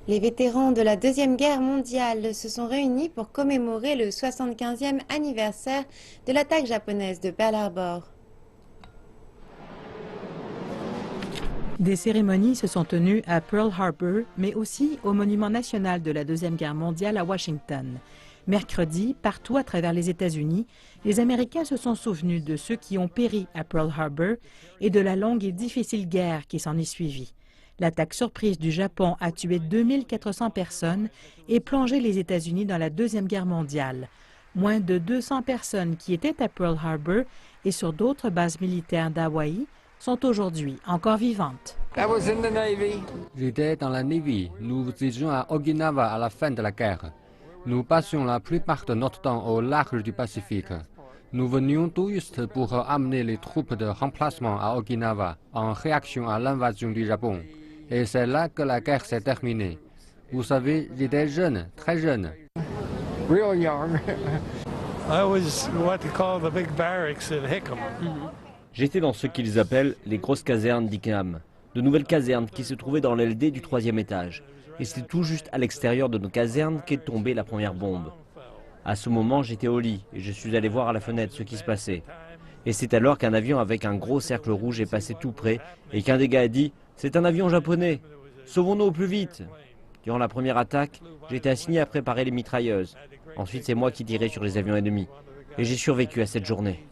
Les vétérans de la Deuxième Guerre mondiale se sont réunis pour commémorer le 75e anniversaire de l'attaque japonaise de Pearl Harbor. Des cérémonies se sont tenues à Pearl Harbor, mais aussi au Monument national de la Deuxième Guerre mondiale à Washington. Mercredi, partout à travers les États-Unis, les Américains se sont souvenus de ceux qui ont péri à Pearl Harbor et de la longue et difficile guerre qui s'en est suivie. L'attaque surprise du Japon a tué 2400 personnes et plongé les États-Unis dans la Deuxième Guerre mondiale. Moins de 200 personnes qui étaient à Pearl Harbor et sur d'autres bases militaires d'Hawaï sont aujourd'hui encore vivantes. J'étais dans la Navy. Nous étions à Okinawa à la fin de la guerre. Nous passions la plupart de notre temps au large du Pacifique. Nous venions tout juste pour amener les troupes de remplacement à Okinawa en réaction à l'invasion du Japon. Et c'est là que la guerre s'est terminée. Vous savez, j'étais jeune, très jeune. Real young. I was what they call the big barracks at Hickam. J'étais dans ce qu'ils appellent les grosses casernes d'Ickham, de nouvelles casernes qui se trouvaient dans l'aile D du 3e étage. Et c'est tout juste à l'extérieur de nos casernes qu'est tombée la première bombe. À ce moment, j'étais au lit et je suis allé voir à la fenêtre ce qui se passait. Et c'est alors qu'un avion avec un gros cercle rouge est passé tout près et qu'un des gars a dit « C'est un avion japonais, sauvons-nous au plus vite !» Durant la première attaque, j'étais assigné à préparer les mitrailleuses. Ensuite, c'est moi qui tirais sur les avions ennemis. Et j'ai survécu à cette journée.